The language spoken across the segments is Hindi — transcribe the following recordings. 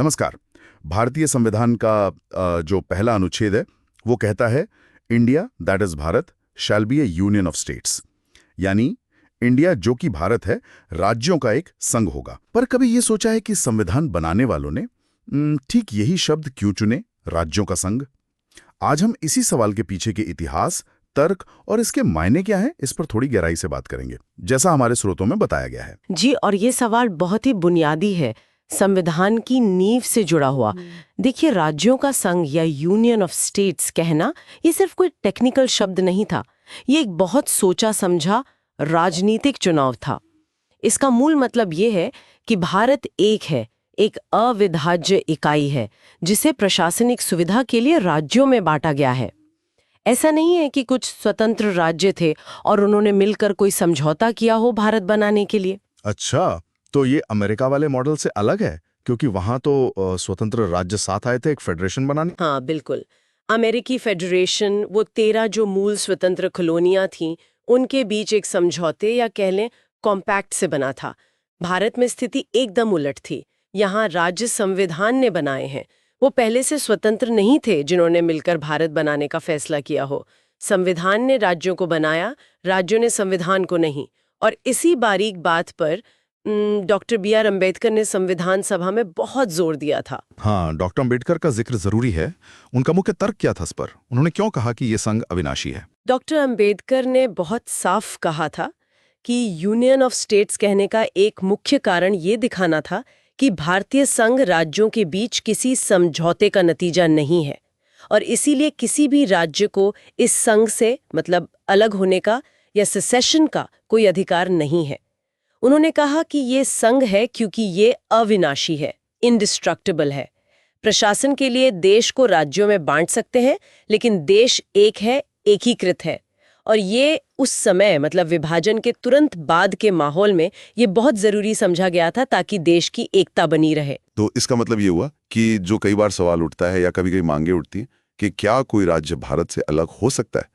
नमस्कार। भारतीय संविधान का जो पहला अनुच्छेद है वो कहता है India that is Bharat shall be A union of states, यानी इंडिया जो कि भारत है राज्यों का एक संघ होगा। पर कभी ये सोचा है कि संविधान बनाने वालों ने ठीक यही शब्द क्यों चुने, राज्यों का संघ? आज हम इसी सवाल के पीछे के इतिहास, तर्क और इसके मायने क्या है, इस पर थोड़ी गहराई से बात करेंगे, जैसा हमारे स्रोतों में बताया गया है। जी, और ये सवाल बहुत ही बुनियादी है, संविधान की नींव से जुड़ा हुआ। देखिए, राज्यों का संघ या यूनियन ऑफ स्टेट्स कहना ये सिर्फ कोई टेक्निकल शब्द नहीं था, ये एक बहुत सोचा समझा राजनीतिक चुनाव था। इसका मूल मतलब ये है कि भारत एक है, एक अविभाज्य इकाई है जिसे प्रशासनिक सुविधा के लिए राज्यों में बांटा गया है। ऐसा नहीं है कि कुछ स्वतंत्र राज्य थे और उन्होंने मिलकर कोई समझौता किया हो भारत बनाने के लिए। अच्छा, तो ये अमेरिका वाले मॉडल से अलग है, क्योंकि वहां तो स्वतंत्र राज्य साथ आए थे एक फेडरेशन बनाने। हाँ, बिल्कुल। अमेरिकी फेडरेशन, वो 13 जो मूल स्वतंत्र कॉलोनियां थीं, उनके बीच एक समझौते या कह लें कॉम्पैक्ट से बना था। भारत में स्थिति एकदम उलट थी। यहाँ राज्य संविधान ने बनाए हैं। वो पहले से स्वतंत्र नहीं थे जिन्होंने मिलकर भारत बनाने का फैसला किया हो। संविधान ने राज्यों को बनाया, राज्यों ने संविधान को नहीं। और इसी बारीक बात पर डॉक्टर B.R. अम्बेडकर ने संविधान सभा में बहुत जोर दिया था। हाँ, डॉक्टर अम्बेडकर का जिक्र जरूरी है। उनका मुख्य तर्क क्या था इस पर? उन्होंने क्यों कहा कि ये संघ अविनाशी है? डॉक्टर अम्बेडकर ने बहुत साफ कहा था कि यूनियन ऑफ स्टेट्स कहने का एक मुख्य कारण ये दिखाना था कि भारतीय संघ राज्यों के बीच किसी समझौते का नतीजा नहीं है और इसीलिए किसी भी राज्य को इस संघ से मतलब अलग होने का या सेसेशन का कोई अधिकार नहीं है। उन्होंने कहा कि ये संघ है क्योंकि ये अविनाशी है, इंडिस्ट्रक्टिबल है। प्रशासन के लिए देश को राज्यों में बांट सकते हैं, लेकिन देश एक है, एकीकृत है। और ये उस समय मतलब विभाजन के तुरंत बाद के माहौल में ये बहुत जरूरी समझा गया था ताकि देश की एकता बनी रहे। तो इसका मतलब ये हुआ कि जो कई बार सवाल उठता है या कभी कभी मांगे उठती हैं कि क्या कोई राज्य भारत से अलग हो सकता है,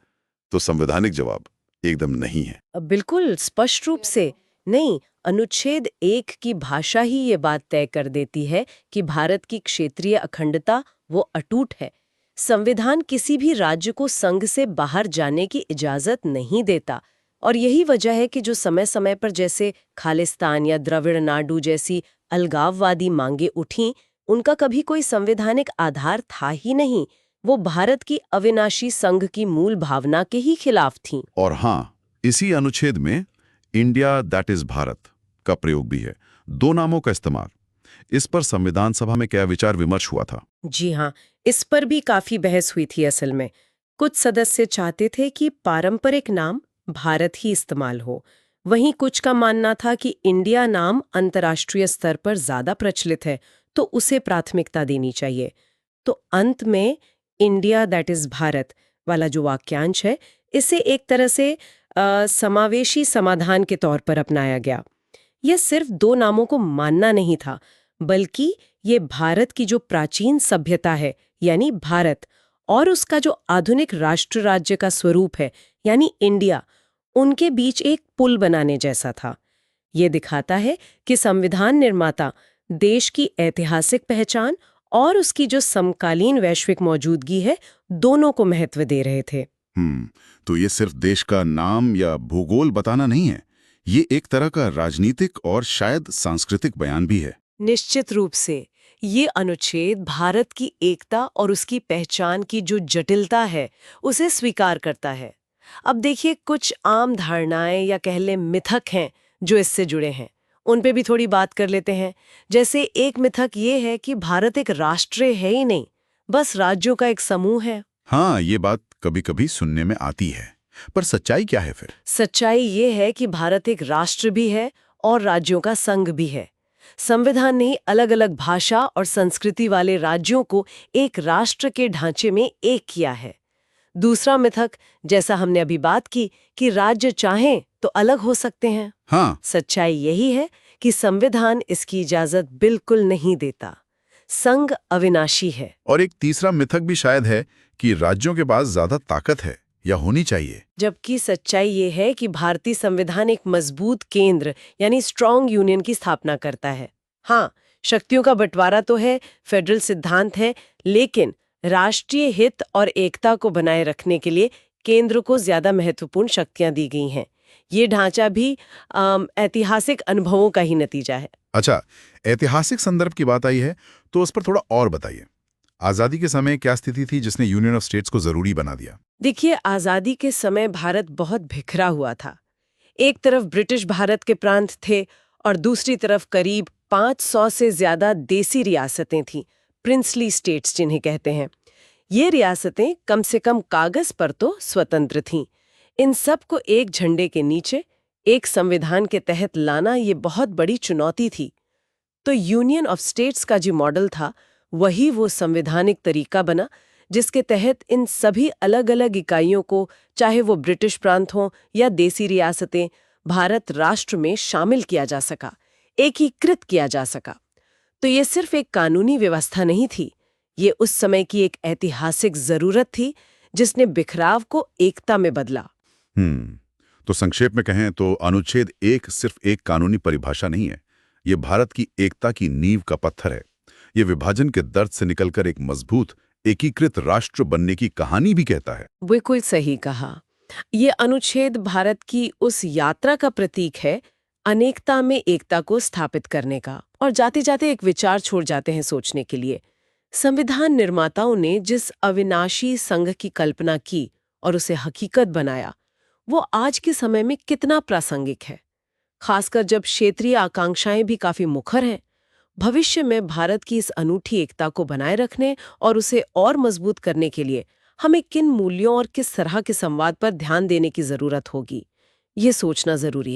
तो संवैधानिक जवाब एकदम नहीं है। बिल्कुल स्पष्ट रूप से नहीं। अनुच्छेद 1 की भाषा ही ये बात तय कर देती है कि भारत की क्षेत्रीय अखंडता वो अटूट है। संविधान किसी भी राज्य को संघ से बाहर जाने की इजाजत नहीं देता और यही वजह है कि जो समय समय पर जैसे खालिस्तान या द्रविड़ नाडु जैसी अलगाववादी मांगे उठीं, उनका कभी कोई संवैधानिक आधार था ही नहीं। वो भारत की अविनाशी संघ की मूल भावना के ही खिलाफ थीं। और हाँ, इसी अनुच्छेद में इंडिया दैट इज भारत का प्रयोग भी है, दो नामों का इस्तेमाल। इस पर संविधान सभा में क्या विचार विमर्श हुआ था? जी हाँ, इस पर भी काफी बहस हुई थी। असल में कुछ सदस्य चाहते थे कि पारंपरिक नाम भारत ही इस्तेमाल हो, वहीं कुछ का मानना था कि इंडिया नाम अंतर्राष्ट्रीय स्तर पर ज्यादा प्रचलित है तो उसे प्राथमिकता देनी चाहिए। तो अंत में इंडिया दैट इज भारत वाला जो वाक्यांश है, इसे एक तरह से समावेशी समाधान के तौर पर अपनाया गया। यह सिर्फ दो नामों को मानना नहीं था, बल्कि ये भारत की जो प्राचीन सभ्यता है यानी भारत और उसका जो आधुनिक राष्ट्र राज्य का स्वरूप है यानी इंडिया, उनके बीच एक पुल बनाने जैसा था। ये दिखाता है कि संविधान निर्माता देश की ऐतिहासिक पहचान और उसकी जो समकालीन वैश्विक मौजूदगी है, दोनों को महत्व दे रहे थे। तो ये सिर्फ देश का नाम या भूगोल बताना नहीं है, ये एक तरह का राजनीतिक और शायद सांस्कृतिक बयान भी है। निश्चित रूप से ये अनुच्छेद भारत की एकता और उसकी पहचान की जो जटिलता है उसे स्वीकार करता है। अब देखिए, कुछ आम धारणाएं या कह लें मिथक हैं जो इससे जुड़े हैं, उन पे भी थोड़ी बात कर लेते हैं। जैसे एक मिथक ये है कि भारत एक राष्ट्र है ही नहीं, बस राज्यों का एक समूह है। हाँ, ये बात कभी कभी सुनने में आती है, पर सच्चाई क्या है फिर? सच्चाई ये है कि भारत एक राष्ट्र भी है और राज्यों का संघ भी है। संविधान ने अलग अलग भाषा और संस्कृति वाले राज्यों को एक राष्ट्र के ढांचे में एक किया है। दूसरा मिथक, जैसा हमने अभी बात की कि राज्य चाहें तो अलग हो सकते हैं। हाँ, सच्चाई यही है कि संविधान इसकी इजाजत बिल्कुल नहीं देता। संघ अविनाशी है। और एक तीसरा मिथक भी शायद है कि राज्यों के पास ज्यादा ताकत है या होनी चाहिए, जबकि सच्चाई ये है कि भारतीय संविधान एक मजबूत केंद्र यानी स्ट्रॉन्ग यूनियन की स्थापना करता है। हाँ, शक्तियों का बंटवारा तो है, फेडरल सिद्धांत है, लेकिन राष्ट्रीय हित और एकता को बनाए रखने के लिए केंद्र को ज्यादा महत्वपूर्ण शक्तियां दी गई हैं। ये ढांचा भी ऐतिहासिक अनुभवों का ही नतीजा है। अच्छा, ऐतिहासिक संदर्भ की बात आई है तो उस पर थोड़ा और बताइए। आजादी के समय क्या स्थिति थी जिसने यूनियन ऑफ स्टेट्स को जरूरी बना दिया? देखिए, आजादी के समय भारत बहुत बिखरा हुआ था। एक तरफ ब्रिटिश भारत के प्रांत थे और दूसरी तरफ करीब 500 से ज्यादा देसी रियासतें थीं, प्रिंसली स्टेट्स जिन्हें कहते हैं। ये रियासतें कम से कम कागज पर तो स्वतंत्र थीं। इन सब को एक झंडे के नीचे, एक संविधान के तहत लाना ये बहुत बड़ी चुनौती थी। तो यूनियन ऑफ स्टेट्स का जो मॉडल था, वही वो संवैधानिक तरीका बना जिसके तहत इन सभी अलग अलग इकाइयों को, चाहे वो ब्रिटिश प्रांत हों या देसी रियासतें, भारत राष्ट्र में शामिल किया जा सका, एकीकृत किया जा सका। तो ये सिर्फ एक कानूनी व्यवस्था नहीं थी, ये उस समय की एक ऐतिहासिक जरूरत थी जिसने बिखराव को एकता में बदला। तो संक्षेप में कहें तो अनुच्छेद 1 सिर्फ एक कानूनी परिभाषा नहीं है, ये भारत की एकता की नींव का पत्थर है। ये विभाजन के दर्द से निकलकर एक मजबूत एकीकृत राष्ट्र बनने की कहानी भी कहता है। बिल्कुल सही कहा। ये अनुच्छेद भारत की उस यात्रा का प्रतीक है, अनेकता में एकता को स्थापित करने का। और जाते जाते एक विचार छोड़ जाते हैं सोचने के लिए। संविधान निर्माताओं ने जिस अविनाशी संघ की कल्पना की और उसे हकीकत बनाया, वो आज के समय में कितना प्रासंगिक है, खासकर जब क्षेत्रीय आकांक्षाएं भी काफी मुखर हैं। भविष्य में भारत की इस अनूठी एकता को बनाए रखने और उसे और मजबूत करने के लिए हमें किन मूल्यों और किस तरह के संवाद पर ध्यान देने की जरूरत होगी, ये सोचना जरूरी है।